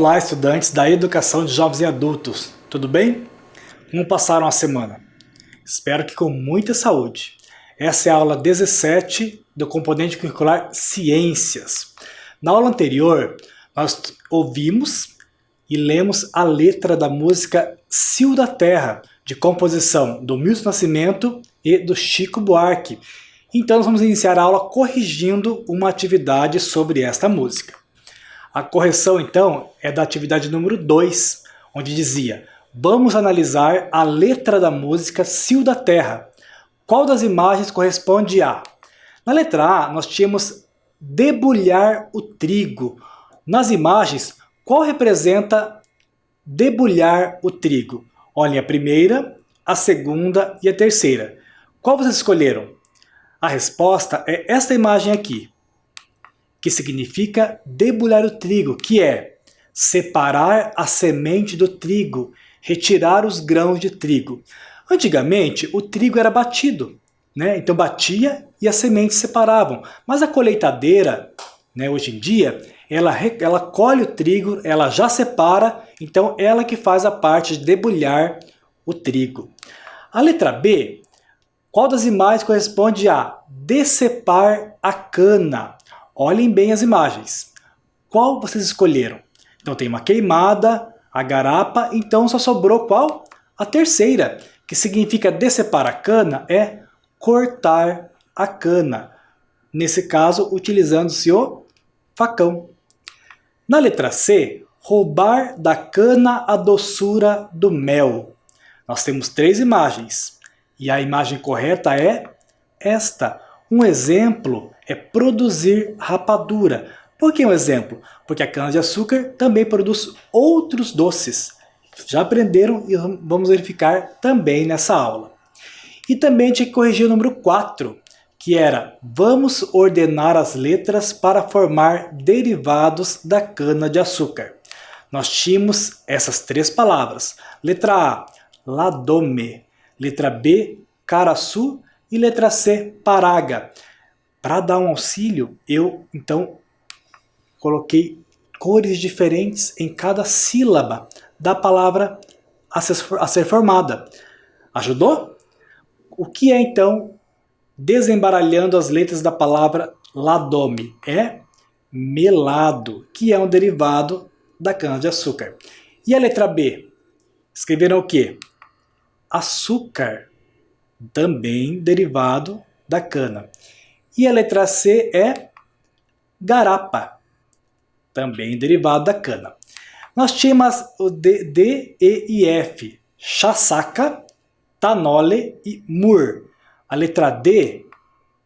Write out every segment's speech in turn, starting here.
Olá, estudantes da Educação de Jovens e Adultos, tudo bem? Como passaram a semana? Espero que com muita saúde. Essa é a aula 17 do componente curricular Ciências. Na aula anterior, nós ouvimos e lemos a letra da música Cio da Terra, de composição do Milton Nascimento e do Chico Buarque. Então nós vamos iniciar a aula corrigindo uma atividade sobre esta música. A correção, então, é da atividade número 2, onde dizia: vamos analisar a letra da música Cio da Terra. Qual das imagens corresponde a? Na letra A, nós tínhamos debulhar o trigo. Nas imagens, qual representa debulhar o trigo? Olhem a primeira, a segunda e a terceira. Qual vocês escolheram? A resposta é esta imagem aqui, que significa debulhar o trigo, que é separar a semente do trigo, retirar os grãos de trigo. Antigamente, o trigo era batido, né? Então batia e as sementes se separavam. Mas a colheitadeira, né, hoje em dia, ela colhe o trigo, ela já separa, então ela que faz a parte de debulhar o trigo. A letra B, qual das imagens corresponde a decepar a cana? Olhem bem as imagens. Qual vocês escolheram? Então tem uma queimada, a garapa, então só sobrou qual? A terceira, que significa decepar a cana, é cortar a cana. Nesse caso, utilizando-se o facão. Na letra C, roubar da cana a doçura do mel. Nós temos 3 imagens, e a imagem correta é esta. Um exemplo é produzir rapadura. Por que um exemplo? Porque a cana-de-açúcar também produz outros doces. Já aprenderam e vamos verificar também nessa aula. E também tinha que corrigir o número 4, que era: vamos ordenar as letras para formar derivados da cana-de-açúcar. Nós tínhamos essas 3 palavras. Letra A, ladome. Letra B, caraçu. E letra C, paraga. Para dar um auxílio, eu então coloquei cores diferentes em cada sílaba da palavra a ser formada. Ajudou? O que é então, desembaralhando as letras da palavra ladome? É melado, que é um derivado da cana-de-açúcar. E a letra B? Escreveram o quê? Açúcar, também derivado da cana. E a letra C é garapa, também derivado da cana. Nós tínhamos o D, E e F, chaçaca, tanole e mur. A letra D,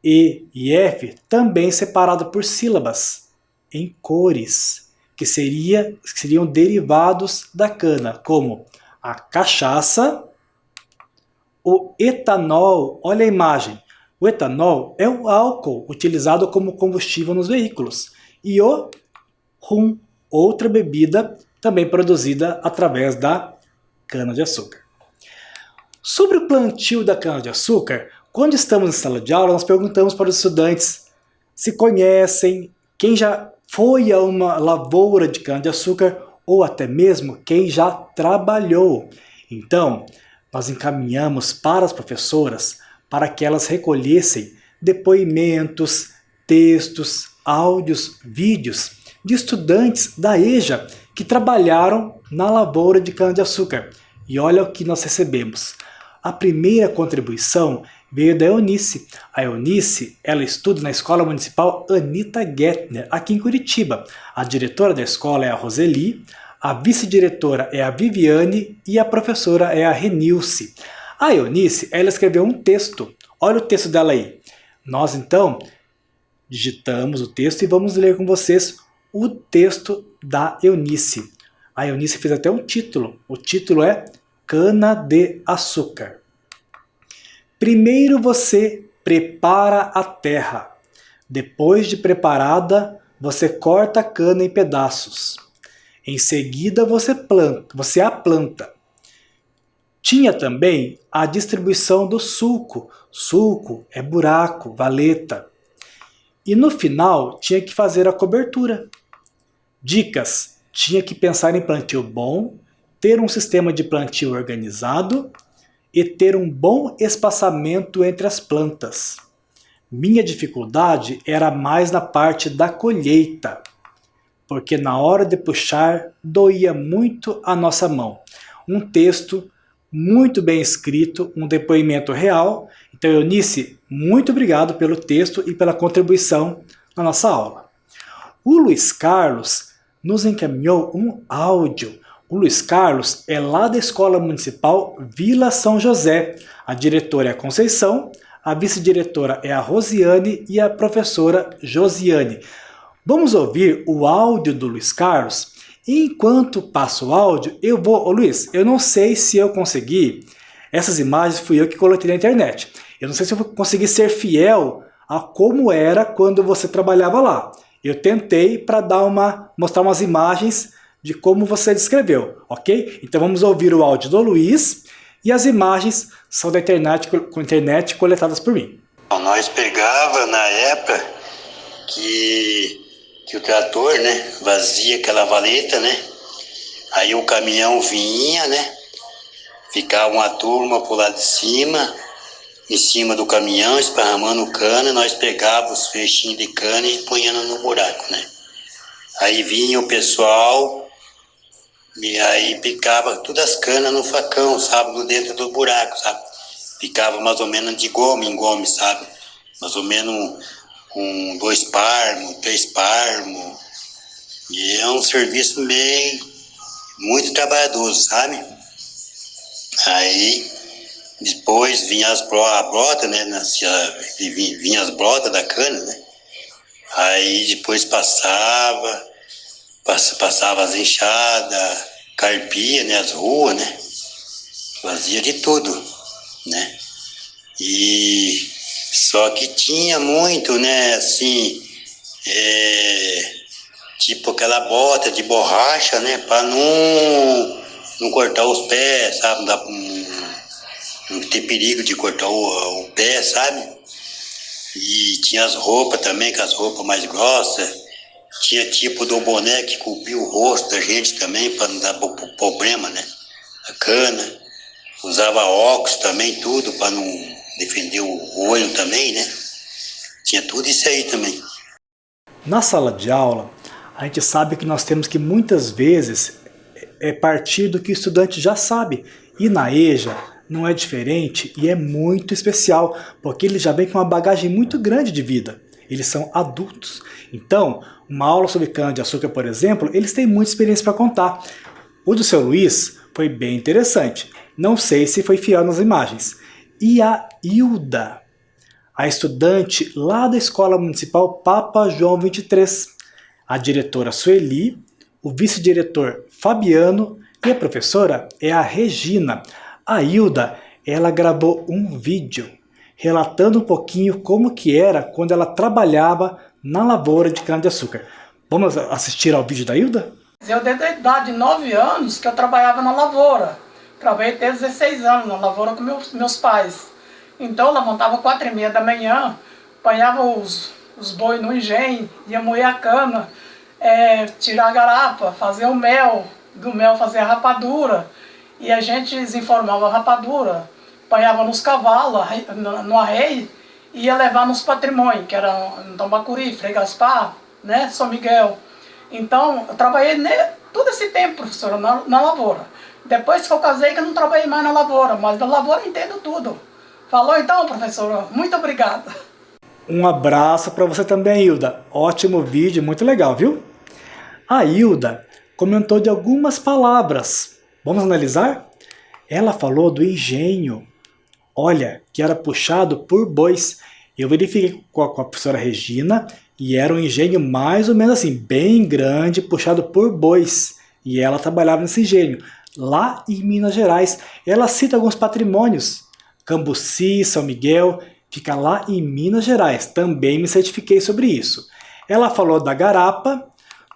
E e F também separado por sílabas, em cores, que seriam derivados da cana, como a cachaça, o etanol. Olha a imagem. O etanol é o álcool utilizado como combustível nos veículos. E o rum, outra bebida também produzida através da cana-de-açúcar. Sobre o plantio da cana-de-açúcar, quando estamos em sala de aula, nós perguntamos para os estudantes se conhecem, quem já foi a uma lavoura de cana-de-açúcar ou até mesmo quem já trabalhou. Então, nós encaminhamos para as professoras para que elas recolhessem depoimentos, textos, áudios, vídeos de estudantes da EJA que trabalharam na lavoura de cana-de-açúcar. E olha o que nós recebemos. A primeira contribuição veio da Eunice. A Eunice, ela estuda na Escola Municipal Anita Gettner, aqui em Curitiba. A diretora da escola é a Roseli, a vice-diretora é a Viviane e a professora é a Renilce. A Eunice, ela escreveu um texto. Olha o texto dela aí. Nós, então, digitamos o texto e vamos ler com vocês o texto da Eunice. A Eunice fez até um título. O título é Cana-de-açúcar. Primeiro você prepara a terra. Depois de preparada, você corta a cana em pedaços. Em seguida você a planta. Tinha também a distribuição do sulco. Sulco é buraco, valeta. E no final tinha que fazer a cobertura. Dicas: tinha que pensar em plantio bom, ter um sistema de plantio organizado e ter um bom espaçamento entre as plantas. Minha dificuldade era mais na parte da colheita, porque na hora de puxar doía muito a nossa mão. Um texto muito bem escrito, um depoimento real. Então, Eunice, muito obrigado pelo texto e pela contribuição na nossa aula. O Luiz Carlos nos encaminhou um áudio. O Luiz Carlos é lá da Escola Municipal Vila São José. A diretora é a Conceição, a vice-diretora é a Rosiane e a professora Josiane. Vamos ouvir o áudio do Luiz Carlos? Enquanto passo o áudio, eu vou... Ô Luiz, eu não sei se eu consegui... Essas imagens fui eu que coloquei na internet. Eu não sei se eu vou conseguir ser fiel a como era quando você trabalhava lá. Eu tentei para mostrar umas imagens de como você descreveu, ok? Então vamos ouvir o áudio do Luiz e as imagens são da internet coletadas por mim. Nós pegava na época que o trator, né, vazia aquela valeta, né? Aí o caminhão vinha, né? Ficava uma turma pro lado de cima, em cima do caminhão, esparramando cana, nós pegávamos os fechinhos de cana e punhando no buraco, né? Aí vinha o pessoal e aí picava todas as canas no facão, sabe? No dentro do buraco, sabe? Picava mais ou menos de gome em gome, sabe? Mais ou menos 2 palmos, 3 palmos. E é um serviço bem, muito trabalhoso, sabe? Aí, depois vinha a brota, né? Vinha as brotas da cana, né? Aí depois passava as enxadas, carpia, né? As ruas, né? Fazia de tudo, né? E só que tinha muito, né? Assim, tipo aquela bota de borracha, né? Para não cortar os pés, sabe? Não ter perigo de cortar o pé, sabe? E tinha as roupas também, com as roupas mais grossas. Tinha tipo do boné que cobria o rosto da gente também, para não dar problema, né? A cana. Usava óculos também, tudo, para não defender o olho também, né? Tinha tudo isso aí também. Na sala de aula, a gente sabe que nós temos que muitas vezes partir do que o estudante já sabe. E na EJA não é diferente e é muito especial, porque ele já vem com uma bagagem muito grande de vida. Eles são adultos. Então, uma aula sobre cana-de-açúcar, por exemplo, eles têm muita experiência para contar. O do seu Luiz foi bem interessante. Não sei se foi fiel nas imagens. E a Hilda, a estudante lá da Escola Municipal Papa João 23, a diretora Sueli, o vice-diretor Fabiano e a professora é a Regina. A Hilda, ela gravou um vídeo relatando um pouquinho como que era quando ela trabalhava na lavoura de cana-de-açúcar. Vamos assistir ao vídeo da Hilda? Eu desde a idade de 9 anos que eu trabalhava na lavoura. Trabalhei até 16 anos na lavoura com meus pais. Então eu levantava 4h30 da manhã, apanhava os bois no engenho, ia moer a cana, tirar a garapa, fazer o mel, do mel fazer a rapadura. E a gente desenformava a rapadura, apanhava nos cavalos, no arreio, e ia levar nos patrimônios, que era em Tambacuri, Frei Gaspar, né, São Miguel. Então eu trabalhei todo esse tempo, professora, na lavoura. Depois que eu casei, que eu não trabalhei mais na lavoura, mas na lavoura eu entendo tudo. Falou então, professora? Muito obrigada. Um abraço para você também, Hilda. Ótimo vídeo, muito legal, viu? A Hilda comentou de algumas palavras. Vamos analisar? Ela falou do engenho. Olha, que era puxado por bois. Eu verifiquei com a professora Regina e era um engenho mais ou menos assim, bem grande, puxado por bois. E ela trabalhava nesse engenho. Lá em Minas Gerais, ela cita alguns patrimônios. Cambuci, São Miguel, fica lá em Minas Gerais. Também me certifiquei sobre isso. Ela falou da garapa,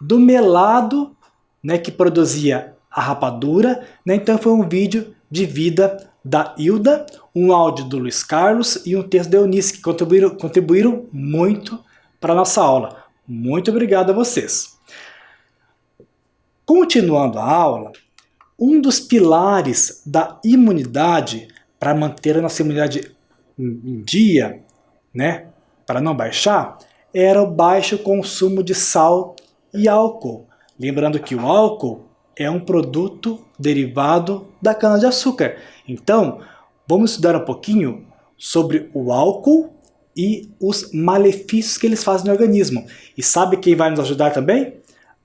do melado, né, que produzia a rapadura. Né, então foi um vídeo de vida da Hilda, um áudio do Luiz Carlos e um texto da Eunice, que contribuíram muito para a nossa aula. Muito obrigado a vocês. Continuando a aula, um dos pilares da imunidade, para manter a nossa imunidade em dia, né, para não baixar, era o baixo consumo de sal e álcool. Lembrando que o álcool é um produto derivado da cana-de-açúcar. Então, vamos estudar um pouquinho sobre o álcool e os malefícios que eles fazem no organismo. E sabe quem vai nos ajudar também?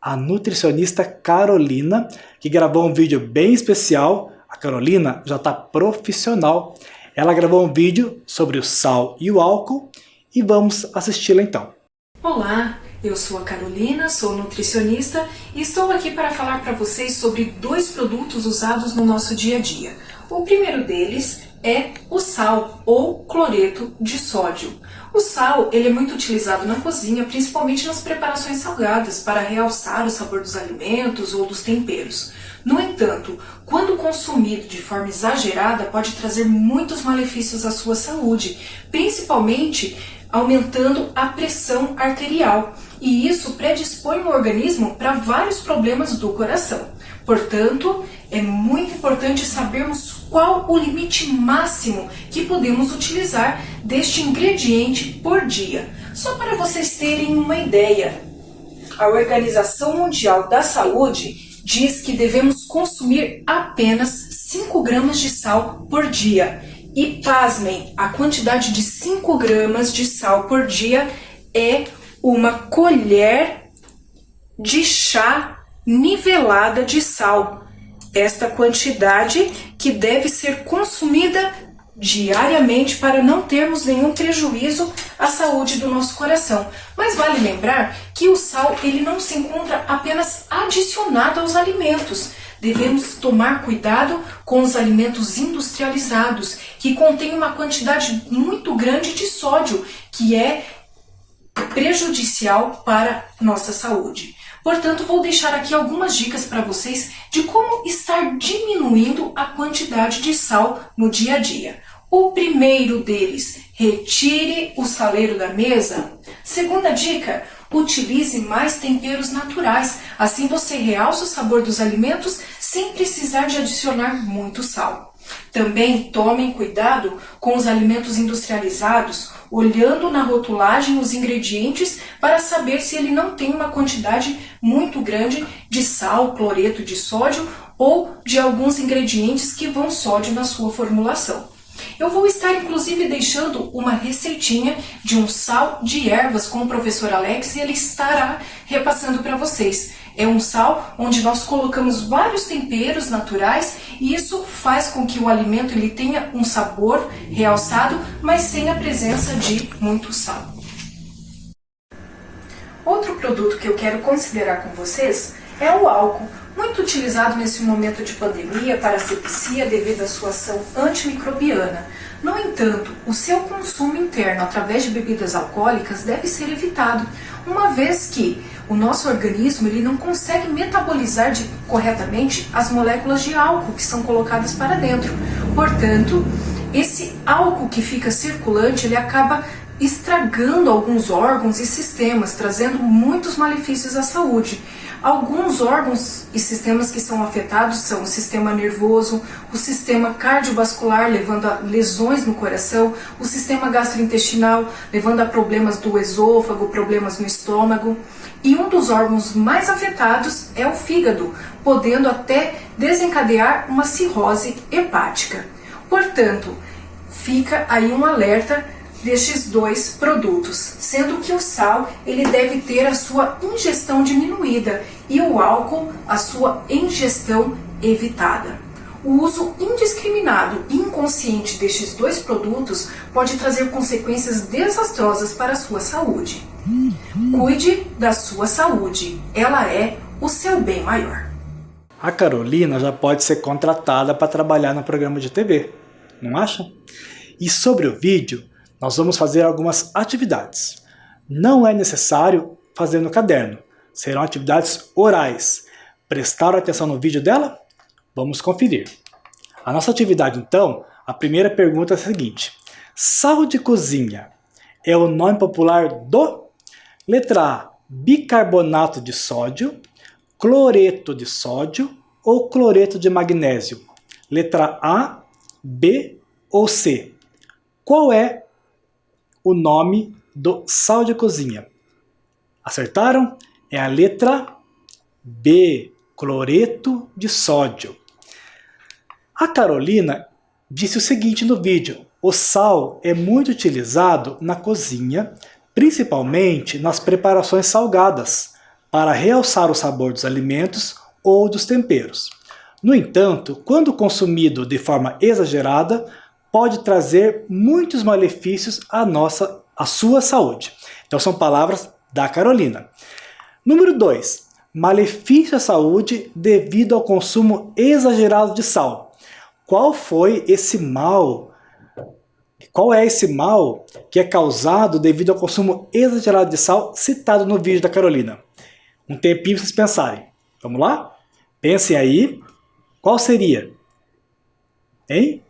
A nutricionista Carolina, que gravou um vídeo bem especial. A Carolina já está profissional. Ela gravou um vídeo sobre o sal e o álcool e vamos assisti-la então. Olá, eu sou a Carolina, sou nutricionista e estou aqui para falar para vocês sobre 2 produtos usados no nosso dia a dia. O primeiro deles é o sal ou cloreto de sódio. O sal ele é muito utilizado na cozinha, principalmente nas preparações salgadas, para realçar o sabor dos alimentos ou dos temperos. No entanto, quando consumido de forma exagerada, pode trazer muitos malefícios à sua saúde, principalmente aumentando a pressão arterial, e isso predispõe o organismo para vários problemas do coração. Portanto, é muito importante sabermos qual o limite máximo que podemos utilizar deste ingrediente por dia. Só para vocês terem uma ideia, a Organização Mundial da Saúde diz que devemos consumir apenas 5 gramas de sal por dia. E pasmem, a quantidade de 5 gramas de sal por dia é uma colher de chá nivelada de sal. Esta quantidade que deve ser consumida diariamente para não termos nenhum prejuízo à saúde do nosso coração. Mas vale lembrar que o sal ele não se encontra apenas adicionado aos alimentos. Devemos tomar cuidado com os alimentos industrializados, que contêm uma quantidade muito grande de sódio, que é prejudicial para nossa saúde. Portanto, vou deixar aqui algumas dicas para vocês de como estar diminuindo a quantidade de sal no dia a dia. O primeiro deles, retire o saleiro da mesa. Segunda dica, utilize mais temperos naturais, assim você realça o sabor dos alimentos sem precisar de adicionar muito sal. Também tomem cuidado com os alimentos industrializados, olhando na rotulagem os ingredientes para saber se ele não tem uma quantidade muito grande de sal, cloreto de sódio ou de alguns ingredientes que vão sódio na sua formulação. Eu vou estar inclusive deixando uma receitinha de um sal de ervas com o professor Alex e ele estará repassando para vocês. É um sal onde nós colocamos vários temperos naturais e isso faz com que o alimento ele tenha um sabor realçado, mas sem a presença de muito sal. Outro produto que eu quero considerar com vocês é o álcool, muito utilizado nesse momento de pandemia para asepsia devido à sua ação antimicrobiana. No entanto, o seu consumo interno através de bebidas alcoólicas deve ser evitado, uma vez que o nosso organismo ele não consegue metabolizar corretamente as moléculas de álcool que são colocadas para dentro. Portanto, esse álcool que fica circulante ele acaba estragando alguns órgãos e sistemas, trazendo muitos malefícios à saúde. Alguns órgãos e sistemas que são afetados são o sistema nervoso, o sistema cardiovascular, levando a lesões no coração, o sistema gastrointestinal, levando a problemas do esôfago, problemas no estômago. E um dos órgãos mais afetados é o fígado, podendo até desencadear uma cirrose hepática. Portanto, fica aí um alerta destes 2 produtos, sendo que o sal ele deve ter a sua ingestão diminuída e o álcool a sua ingestão evitada. O uso indiscriminado e inconsciente destes 2 produtos pode trazer consequências desastrosas para a sua saúde. Cuide da sua saúde, ela é o seu bem maior. A Carolina já pode ser contratada para trabalhar no programa de TV, não acha? E sobre o vídeo, nós vamos fazer algumas atividades. Não é necessário fazer no caderno. Serão atividades orais. Prestaram atenção no vídeo dela? Vamos conferir. A nossa atividade, então, a primeira pergunta é a seguinte. Sal de cozinha é o nome popular do? Letra A, bicarbonato de sódio. cloreto de sódio ou cloreto de magnésio? Letra A, B ou C? Qual é o nome do sal de cozinha? Acertaram? É a letra B, cloreto de sódio. A Carolina disse o seguinte no vídeo: o sal é muito utilizado na cozinha, principalmente nas preparações salgadas, para realçar o sabor dos alimentos ou dos temperos. No entanto, quando consumido de forma exagerada, pode trazer muitos malefícios à sua saúde. Então são palavras da Carolina. Número 2. Malefício à saúde devido ao consumo exagerado de sal. Qual é esse mal que é causado devido ao consumo exagerado de sal citado no vídeo da Carolina? Um tempinho para vocês pensarem. Vamos lá? Pensem aí. Qual seria? Hein?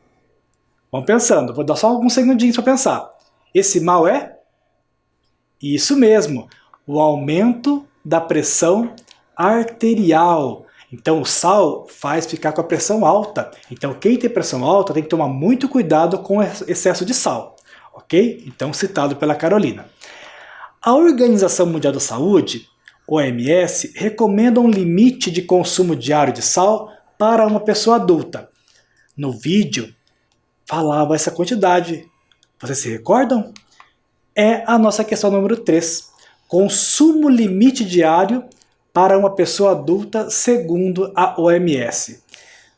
Vão pensando. Vou dar só alguns segundinhos para pensar. Esse mal é? Isso mesmo. O aumento da pressão arterial. Então o sal faz ficar com a pressão alta. Então quem tem pressão alta tem que tomar muito cuidado com excesso de sal. Ok? Então citado pela Carolina. A Organização Mundial da Saúde, OMS, recomenda um limite de consumo diário de sal para uma pessoa adulta. No vídeo falava essa quantidade. Vocês se recordam? É a nossa questão número 3. Consumo limite diário para uma pessoa adulta segundo a OMS.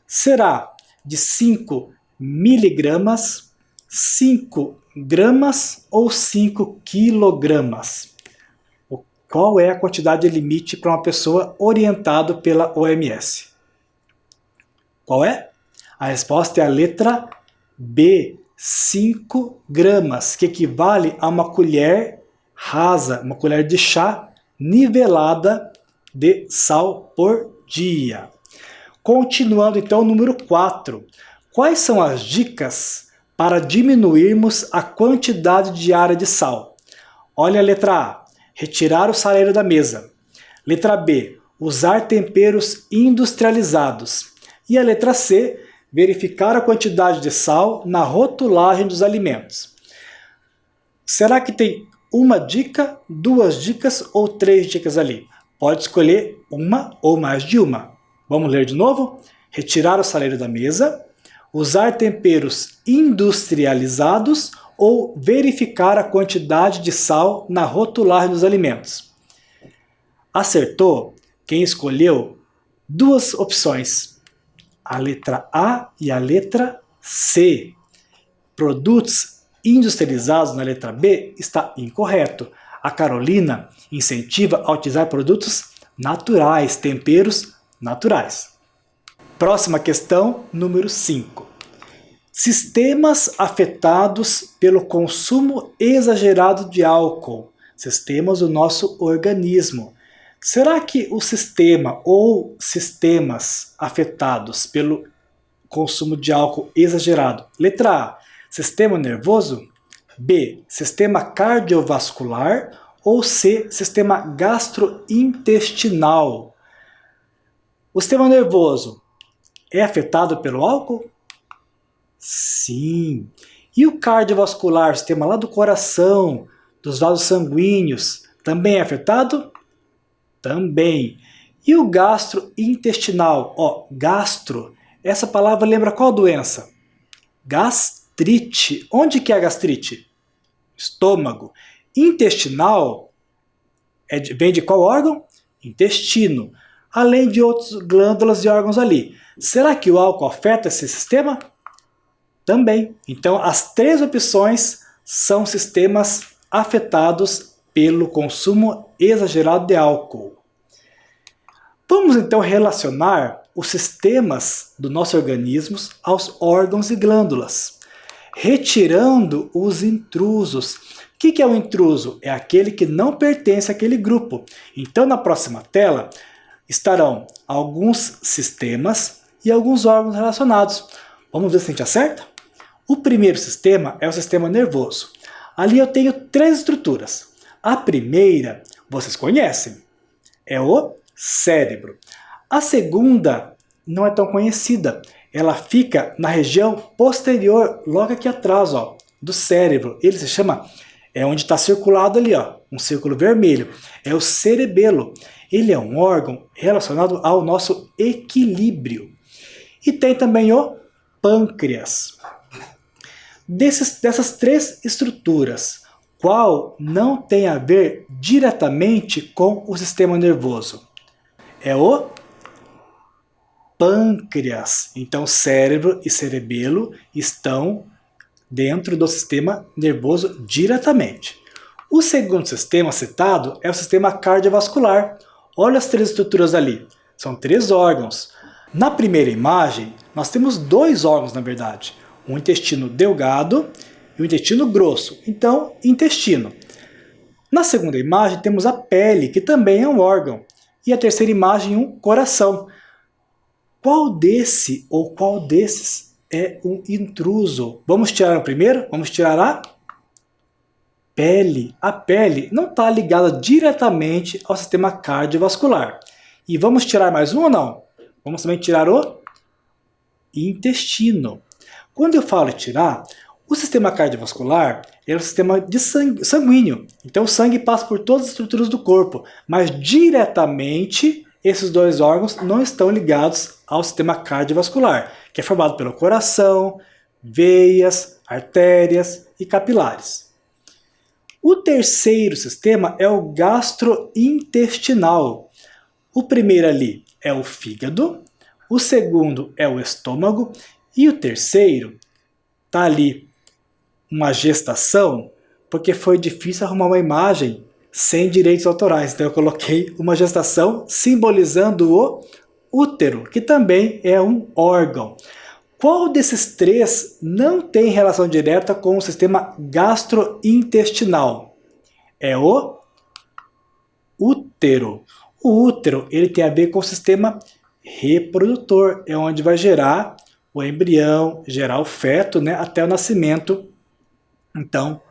Será de 5 miligramas, 5 gramas ou 5 quilogramas? Qual é a quantidade limite para uma pessoa orientada pela OMS? Qual é? A resposta é a letra B, 5 gramas, que equivale a uma colher rasa, uma colher de chá nivelada de sal por dia. Continuando então, número 4. Quais são as dicas para diminuirmos a quantidade diária de sal? Olha a letra A, retirar o saleiro da mesa. Letra B, usar temperos industrializados. E a letra C, verificar a quantidade de sal na rotulagem dos alimentos. Será que tem uma dica, 2 dicas ou 3 dicas ali? Pode escolher uma ou mais de uma. Vamos ler de novo? Retirar o saleiro da mesa, usar temperos industrializados ou verificar a quantidade de sal na rotulagem dos alimentos. Acertou quem escolheu 2 opções, a letra A e a letra C. Produtos industrializados na letra B está incorreto. A Carolina incentiva a utilizar produtos naturais, temperos naturais. Próxima questão, número 5. Sistemas afetados pelo consumo exagerado de álcool. Sistemas do nosso organismo. Será que o sistema ou sistemas afetados pelo consumo de álcool exagerado? Letra A, sistema nervoso. B, sistema cardiovascular. Ou C, sistema gastrointestinal. O sistema nervoso é afetado pelo álcool? Sim. E o cardiovascular, o sistema lá do coração, dos vasos sanguíneos, também é afetado? Também. E o gastrointestinal? Gastro, essa palavra lembra qual doença? Gastrite. Onde que é a gastrite? Estômago. Intestinal vem de qual órgão? Intestino. Além de outras glândulas e órgãos ali. Será que o álcool afeta esse sistema? Também. Então, as 3 opções são sistemas afetados pelo consumo exagerado de álcool. Vamos então relacionar os sistemas do nosso organismo aos órgãos e glândulas, retirando os intrusos. O que é um intruso? É aquele que não pertence àquele grupo. Então, na próxima tela, estarão alguns sistemas e alguns órgãos relacionados. Vamos ver se a gente acerta? O primeiro sistema é o sistema nervoso. Ali eu tenho 3 estruturas. A primeira, vocês conhecem, é o cérebro. A segunda não é tão conhecida. Ela fica na região posterior, logo aqui atrás, ó, do cérebro. Ele se chama, onde está circulado ali, ó, um círculo vermelho. É o cerebelo. Ele é um órgão relacionado ao nosso equilíbrio. E tem também o pâncreas. Dessas três estruturas, qual não tem a ver diretamente com o sistema nervoso? É o pâncreas. Então, cérebro e cerebelo estão dentro do sistema nervoso diretamente. O segundo sistema citado é o sistema cardiovascular. Olha as três estruturas ali. São três órgãos. Na primeira imagem, nós temos dois órgãos, na verdade. Um intestino delgado e um intestino grosso. Então, intestino. Na segunda imagem, temos a pele, que também é um órgão. E a terceira imagem, um coração. Qual desse ou qual desses é um intruso? Vamos tirar o primeiro? Vamos tirar a pele. A pele não está ligada diretamente ao sistema cardiovascular. E vamos tirar mais um ou não? Vamos também tirar o intestino. Quando eu falo tirar, o sistema cardiovascular é o sistema de sanguíneo. Então o sangue passa por todas as estruturas do corpo, mas diretamente esses dois órgãos não estão ligados ao sistema cardiovascular, que é formado pelo coração, veias, artérias e capilares. O terceiro sistema é o gastrointestinal. O primeiro ali é o fígado, o segundo é o estômago e o terceiro está ali uma gestação, porque foi difícil arrumar uma imagem sem direitos autorais. Então eu coloquei uma gestação simbolizando o útero, que também é um órgão. Qual desses três não tem relação direta com o sistema gastrointestinal? É o útero. O útero ele tem a ver com o sistema reprodutor, é onde vai gerar o embrião, gerar o feto, né, até o nascimento, então,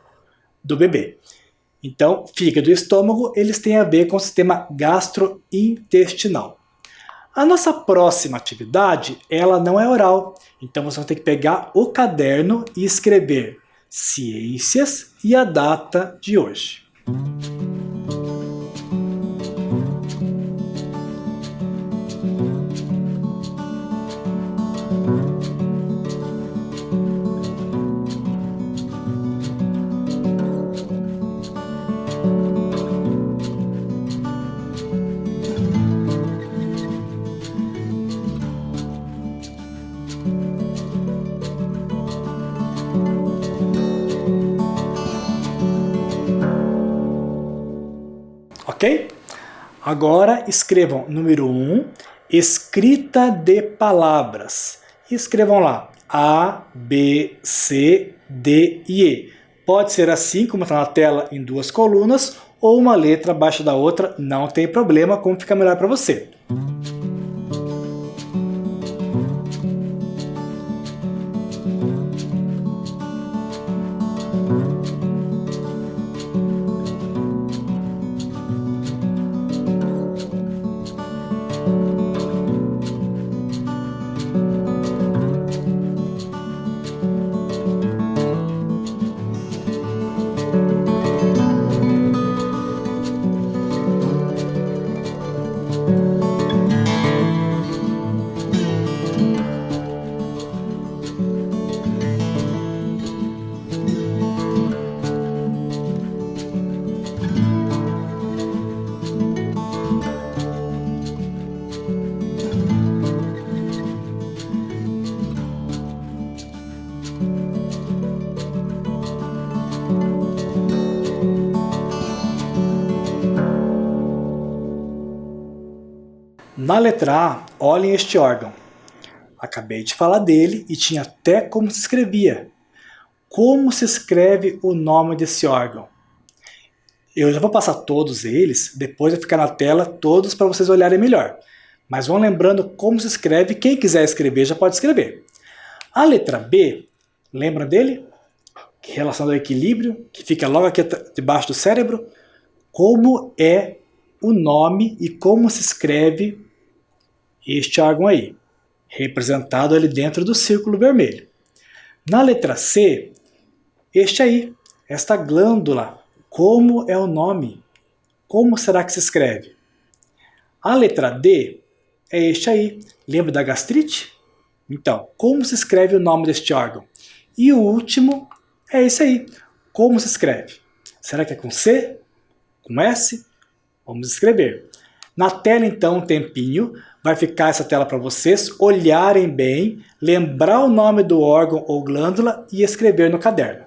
do bebê. Então, fígado e estômago, eles têm a ver com o sistema gastrointestinal. A nossa próxima atividade, ela não é oral, então você vai ter que pegar o caderno e escrever ciências e a data de hoje. Ok? Agora escrevam número 1, escrita de palavras. Escrevam lá A, B, C, D e E. Pode ser assim, como está na tela, em duas colunas, ou uma letra abaixo da outra, não tem problema, como fica melhor para você. Na letra A, olhem este órgão. Acabei de falar dele e tinha até como se escrevia. Como se escreve o nome desse órgão? Eu já vou passar todos eles, depois vai ficar na tela todos para vocês olharem melhor. Mas vão lembrando como se escreve, quem quiser escrever já pode escrever. A letra B, lembra dele? Relação ao equilíbrio, que fica logo aqui debaixo do cérebro. Como é o nome e como se escreve este órgão aí, representado ali dentro do círculo vermelho. Na letra C, este aí, esta glândula, como é o nome? Como será que se escreve? A letra D é este aí, lembra da gastrite? Então, como se escreve o nome deste órgão? E o último é esse aí, como se escreve? Será que é com C? Com S? Vamos escrever. Na tela, então, um tempinho, vai ficar essa tela para vocês olharem bem, lembrar o nome do órgão ou glândula e escrever no caderno.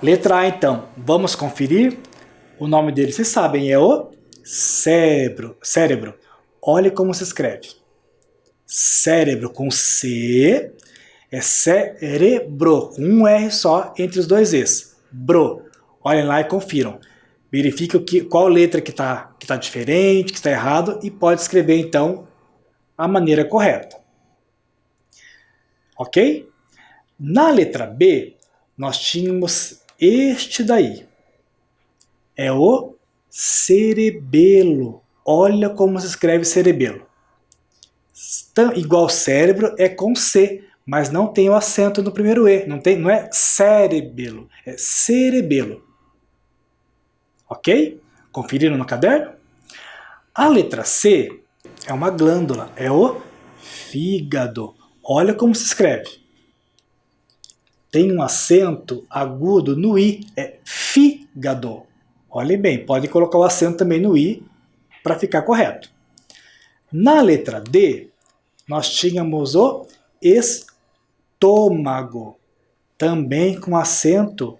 Letra A, então. Vamos conferir? O nome dele, vocês sabem, é o cérebro. Cérebro. Olhe como se escreve. Cérebro com C é cérebro, com um R só entre os dois Es. Bro. Olhem lá e confiram. Verifique qual letra que tá diferente, que está errado e pode escrever, então, a maneira correta. Ok? Na letra B, nós tínhamos este daí. É o cerebelo. Olha como se escreve cerebelo. Igual cérebro é com C, mas não tem o acento no primeiro E. Não é cérebelo, é cerebelo. Ok? Conferiram no caderno? A letra C é uma glândula, é o fígado. Olha como se escreve. Tem um acento agudo no I, é fígado. Olhem bem, podem colocar o acento também no I para ficar correto. Na letra D, nós tínhamos o estômago, também com acento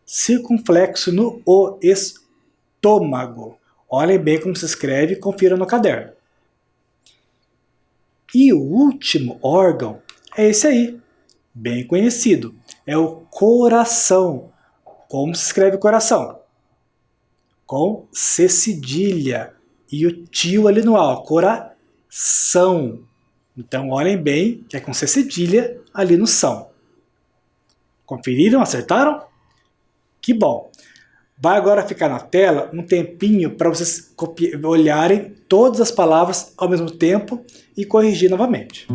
circunflexo no O, estômago. Olhem bem como se escreve e confiram no caderno. E o último órgão é esse aí, bem conhecido. É o coração. Como se escreve coração? Com C cedilha. E o tio ali no A, coração. Então olhem bem que é com C cedilha ali no são. Conferiram? Acertaram? Que bom! Vai agora ficar na tela um tempinho para vocês olharem todas as palavras ao mesmo tempo e corrigir novamente.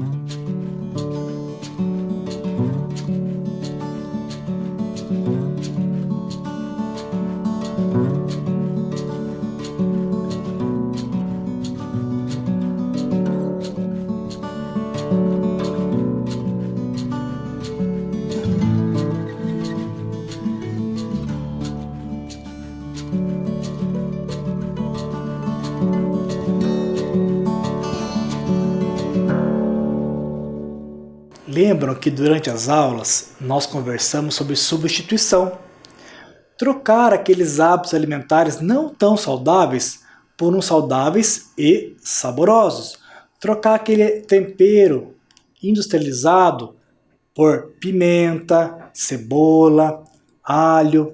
lembram que durante as aulas nós conversamos sobre substituição. Trocar aqueles hábitos alimentares não tão saudáveis por uns saudáveis e saborosos. Trocar aquele tempero industrializado por pimenta, cebola, alho.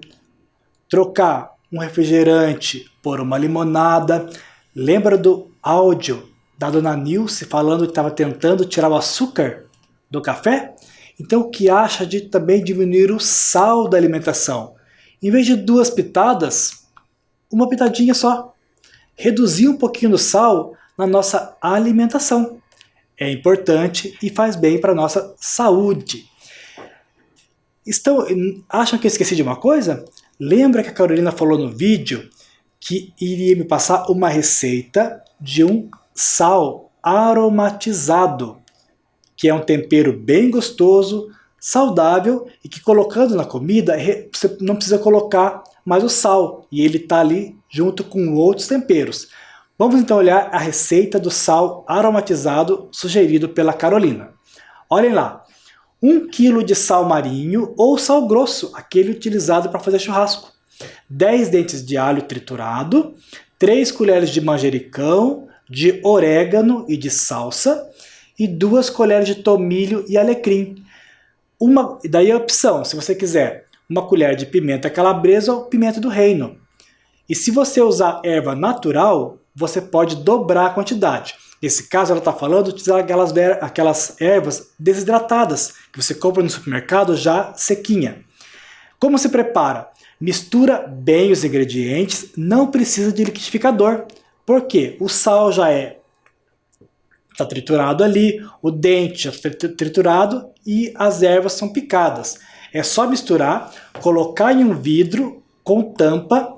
Trocar um refrigerante por uma limonada. Lembra do áudio da dona Nilce falando que estava tentando tirar o açúcar do café? Então o que acha de também diminuir o sal da alimentação? Em vez de 2 pitadas, uma pitadinha só. Reduzir um pouquinho do sal na nossa alimentação. É importante e faz bem para a nossa saúde. Acham que eu esqueci de uma coisa? Lembra que a Carolina falou no vídeo que iria me passar uma receita de um sal aromatizado, que é um tempero bem gostoso, saudável e que colocando na comida você não precisa colocar mais o sal e ele está ali junto com outros temperos. Vamos então olhar a receita do sal aromatizado sugerido pela Carolina. Olhem lá, 1 kg de sal marinho ou sal grosso, aquele utilizado para fazer churrasco, 10 dentes de alho triturado, 3 colheres de manjericão, de orégano e de salsa e 2 colheres de tomilho e alecrim. Daí a opção, se você quiser, 1 colher de pimenta calabresa ou pimenta do reino. E se você usar erva natural, você pode dobrar a quantidade. Nesse caso, ela está falando de utilizar aquelas ervas desidratadas, que você compra no supermercado já sequinha. Como se prepara? Mistura bem os ingredientes, não precisa de liquidificador. Por quê? O sal já está triturado ali, o dente já está triturado e as ervas são picadas. É só misturar, colocar em um vidro com tampa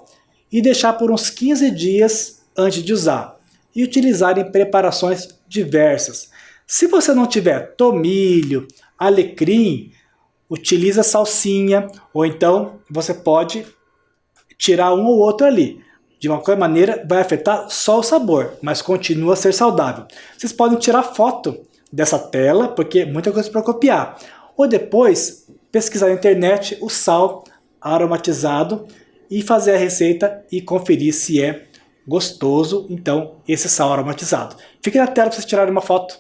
e deixar por uns 15 dias antes de usar. E utilizar em preparações diversas. Se você não tiver tomilho, alecrim, utiliza salsinha, ou então você pode tirar um ou outro ali. De uma qualquer maneira, vai afetar só o sabor, mas continua a ser saudável. Vocês podem tirar foto dessa tela, porque é muita coisa para copiar. Ou depois, pesquisar na internet o sal aromatizado e fazer a receita e conferir se é gostoso, então, esse sal aromatizado. Fique na tela para vocês tirarem uma foto.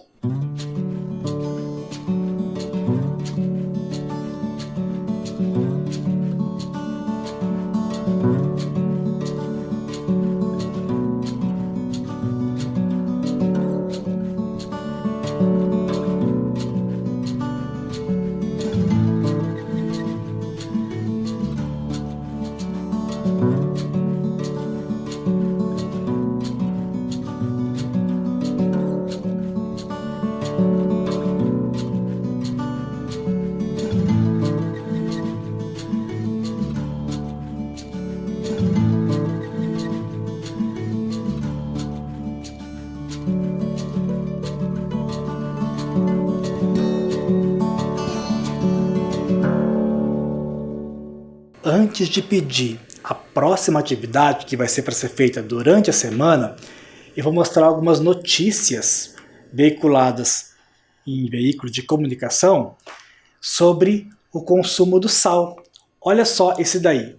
Antes de pedir a próxima atividade que vai ser para ser feita durante a semana, eu vou mostrar algumas notícias veiculadas em veículos de comunicação sobre o consumo do sal. Olha só esse daí.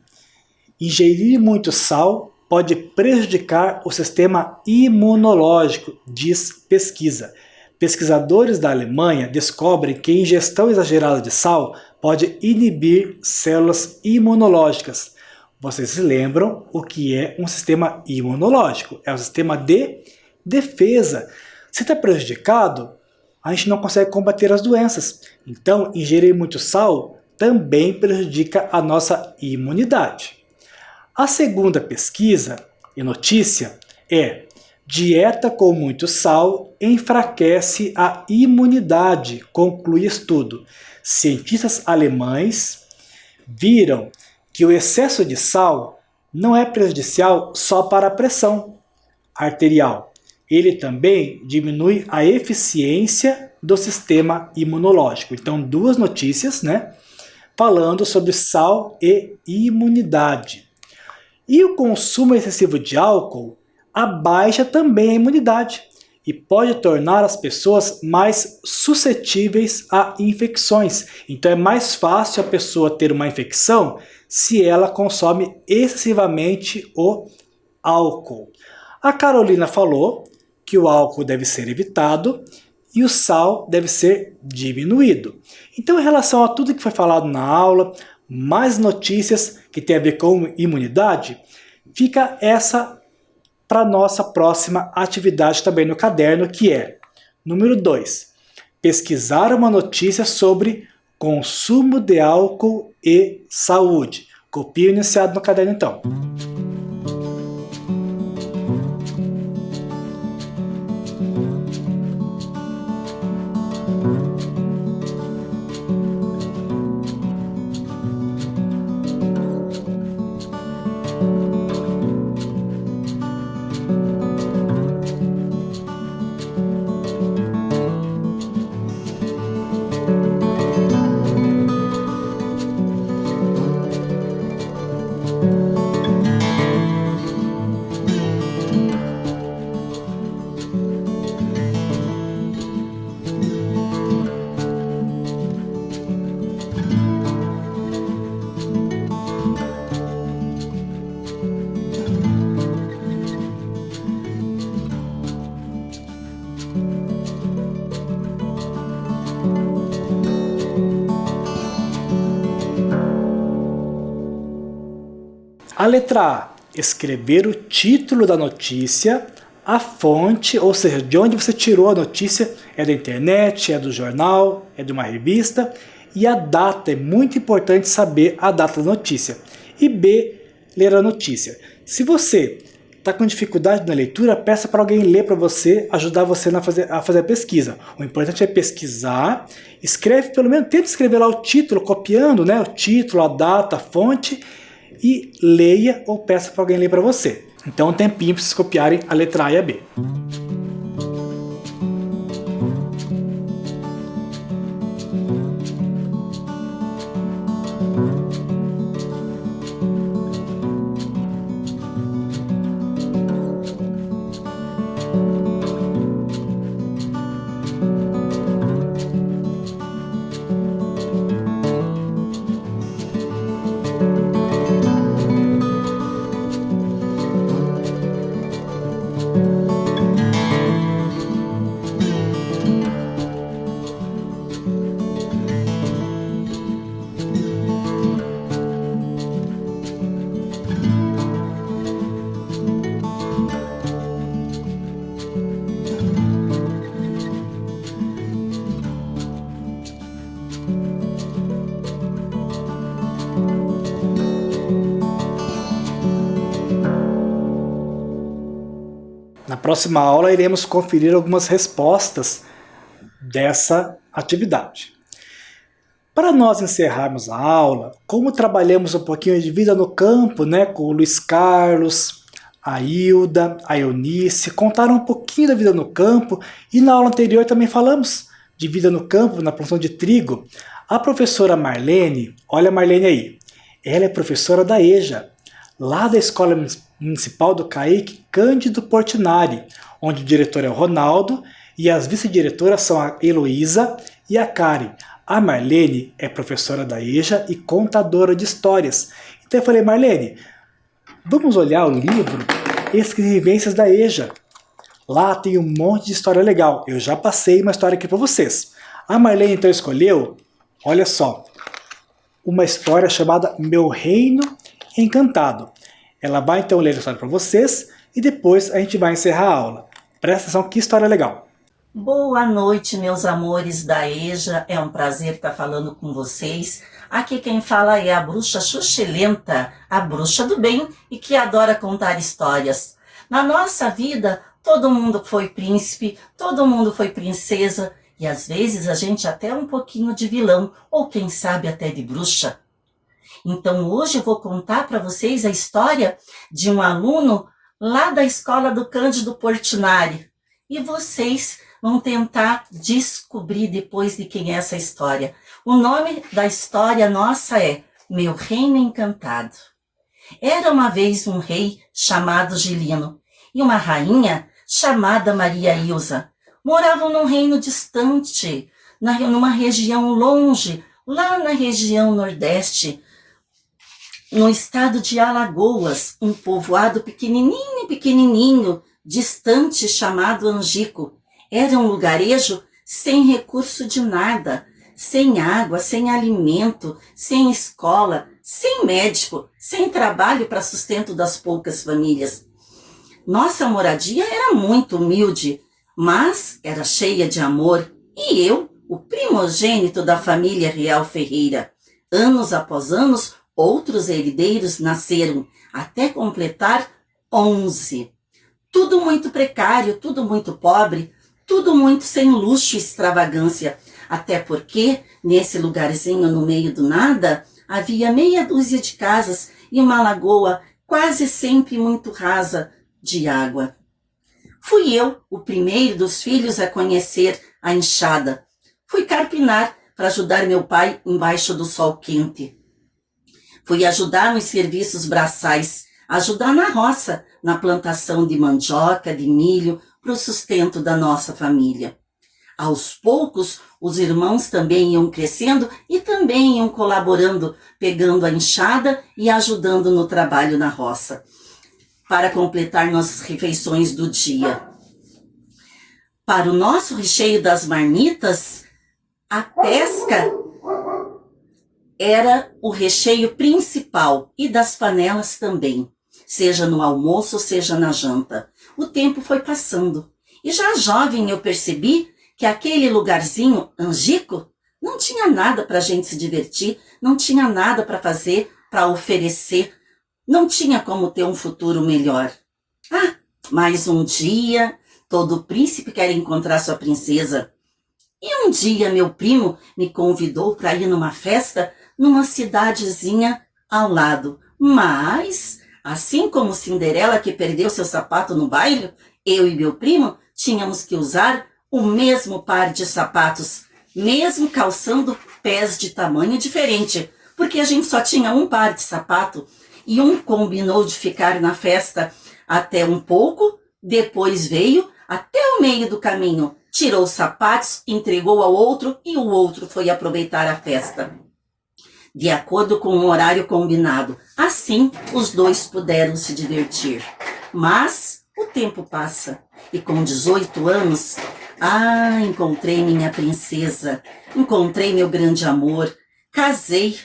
Ingerir muito sal pode prejudicar o sistema imunológico, diz pesquisa. Pesquisadores da Alemanha descobrem que a ingestão exagerada de sal pode inibir células imunológicas. Vocês se lembram o que é um sistema imunológico? É um sistema de defesa. Se está prejudicado, a gente não consegue combater as doenças. Então, ingerir muito sal também prejudica a nossa imunidade. A segunda pesquisa e notícia é: dieta com muito sal enfraquece a imunidade, conclui estudo. Cientistas alemães viram que o excesso de sal não é prejudicial só para a pressão arterial. Ele também diminui a eficiência do sistema imunológico. Então, 2 notícias, falando sobre sal e imunidade. E o consumo excessivo de álcool abaixa também a imunidade. e pode tornar as pessoas mais suscetíveis a infecções. Então é mais fácil a pessoa ter uma infecção se ela consome excessivamente o álcool. A Carolina falou que o álcool deve ser evitado e o sal deve ser diminuído. Então, em relação a tudo que foi falado na aula, mais notícias que tem a ver com imunidade, fica essa para nossa próxima atividade também no caderno, que é número 2. Pesquisar uma notícia sobre consumo de álcool e saúde. Copie o enunciado no caderno então. A letra A, escrever o título da notícia, a fonte, ou seja, de onde você tirou a notícia, é da internet, é do jornal, é de uma revista, e a data, é muito importante saber a data da notícia. E B, ler a notícia. Se você está com dificuldade na leitura, peça para alguém ler para você, ajudar você a fazer a pesquisa. O importante é pesquisar, escreve pelo menos, tenta escrever lá o título, copiando, né, o título, a data, a fonte, e leia ou peça para alguém ler para você. Então um tempinho para vocês copiarem a letra A e a B. Na próxima aula iremos conferir algumas respostas dessa atividade. Para nós encerrarmos a aula, como trabalhamos um pouquinho de vida no campo, né, com o Luiz Carlos, a Hilda, a Eunice, contaram um pouquinho da vida no campo, e na aula anterior também falamos de vida no campo, na produção de trigo. A professora Marlene, olha a Marlene aí, ela é professora da EJA, lá da Escola Municipal do Caique Cândido Portinari, onde o diretor é o Ronaldo e as vice-diretoras são a Heloísa e a Karen. A Marlene é professora da EJA e contadora de histórias. Então eu falei, Marlene, vamos olhar o livro Escrevivências da EJA. Lá tem um monte de história legal. Eu já passei uma história aqui para vocês. A Marlene então escolheu, olha só, uma história chamada Meu Reino Encantado. Ela vai então ler a história para vocês e depois a gente vai encerrar a aula. Presta atenção, que história legal. Boa noite, meus amores da EJA. É um prazer estar falando com vocês. Aqui quem fala é a bruxa Xuxilenta, a bruxa do bem e que adora contar histórias. Na nossa vida, todo mundo foi príncipe, todo mundo foi princesa e às vezes a gente até é um pouquinho de vilão ou quem sabe até de bruxa. Então hoje eu vou contar para vocês a história de um aluno lá da escola do Cândido Portinari. E vocês vão tentar descobrir depois de quem é essa história. O nome da história nossa é Meu Reino Encantado. Era uma vez um rei chamado Gilino e uma rainha chamada Maria Ilza. Moravam num reino distante, numa região longe, lá na região nordeste, no estado de Alagoas, um povoado pequenininho, distante, chamado Angico. Era um lugarejo sem recurso de nada, sem água, sem alimento, sem escola, sem médico, sem trabalho para sustento das poucas famílias. Nossa moradia era muito humilde, mas era cheia de amor. E eu, o primogênito da família real Ferreira. Anos após anos, outros herdeiros nasceram, até completar 11. Tudo muito precário, tudo muito pobre, tudo muito sem luxo e extravagância. Até porque, nesse lugarzinho no meio do nada, havia meia dúzia de casas e uma lagoa quase sempre muito rasa de água. Fui eu, o primeiro dos filhos, a conhecer a enxada. Fui carpinar para ajudar meu pai embaixo do sol quente. Fui ajudar nos serviços braçais, ajudar na roça, na plantação de mandioca, de milho, para o sustento da nossa família. Aos poucos, os irmãos também iam crescendo e também iam colaborando, pegando a enxada e ajudando no trabalho na roça, para completar nossas refeições do dia. Para o nosso recheio das marmitas, a pesca era o recheio principal e das panelas também, seja no almoço, seja na janta. O tempo foi passando e já jovem eu percebi que aquele lugarzinho, Angico, não tinha nada para a gente se divertir, não tinha nada para fazer, para oferecer, não tinha como ter um futuro melhor. Mas um dia, todo príncipe quer encontrar sua princesa. E um dia meu primo me convidou para ir numa festa numa cidadezinha ao lado. Mas, assim como Cinderela que perdeu seu sapato no baile, eu e meu primo tínhamos que usar o mesmo par de sapatos, mesmo calçando pés de tamanho diferente, porque a gente só tinha um par de sapato e um combinou de ficar na festa até um pouco, depois veio até o meio do caminho, tirou os sapatos, entregou ao outro e o outro foi aproveitar a festa, de acordo com o horário combinado. Assim, os dois puderam se divertir. Mas o tempo passa e com 18 anos, encontrei minha princesa, encontrei meu grande amor, casei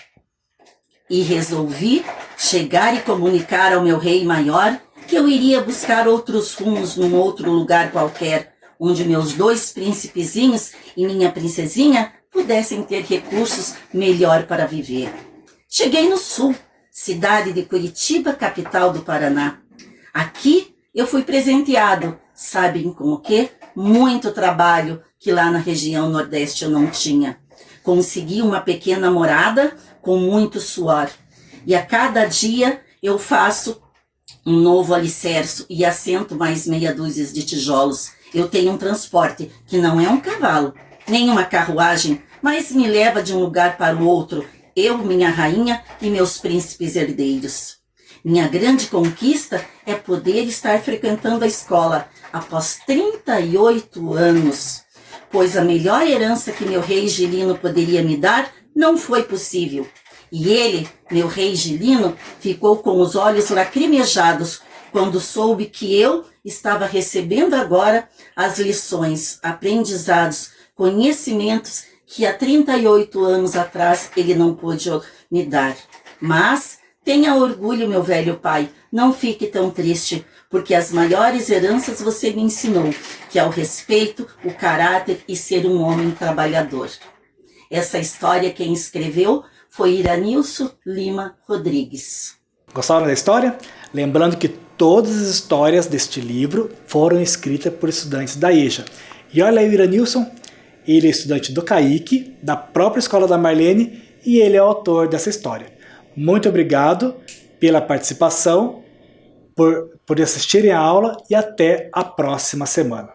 e resolvi chegar e comunicar ao meu rei maior que eu iria buscar outros rumos num outro lugar qualquer, onde meus dois príncipezinhos e minha princesinha pudessem ter recursos melhor para viver. Cheguei no sul, cidade de Curitiba, capital do Paraná. Aqui eu fui presenteado, sabem com o quê? Muito trabalho que lá na região nordeste eu não tinha. Consegui uma pequena morada com muito suor. E a cada dia eu faço um novo alicerce e assento mais meia dúzia de tijolos. Eu tenho um transporte que não é um cavalo, nem uma carruagem, mas me leva de um lugar para o outro, eu, minha rainha e meus príncipes herdeiros. Minha grande conquista é poder estar frequentando a escola após 38 anos, pois a melhor herança que meu rei Gilino poderia me dar não foi possível. E ele, meu rei Gilino, ficou com os olhos lacrimejados quando soube que eu estava recebendo agora as lições, aprendizados, conhecimentos que há 38 anos atrás ele não pôde me dar. Mas tenha orgulho, meu velho pai, não fique tão triste, porque as maiores heranças você me ensinou, que é o respeito, o caráter e ser um homem trabalhador. Essa história quem escreveu foi Iranilson Lima Rodrigues. Gostaram da história? Lembrando que todas as histórias deste livro foram escritas por estudantes da EJA. E olha aí o Iranilson, ele é estudante do CAIC, da própria escola da Marlene, e ele é o autor dessa história. Muito obrigado pela participação, por assistirem a aula e até a próxima semana.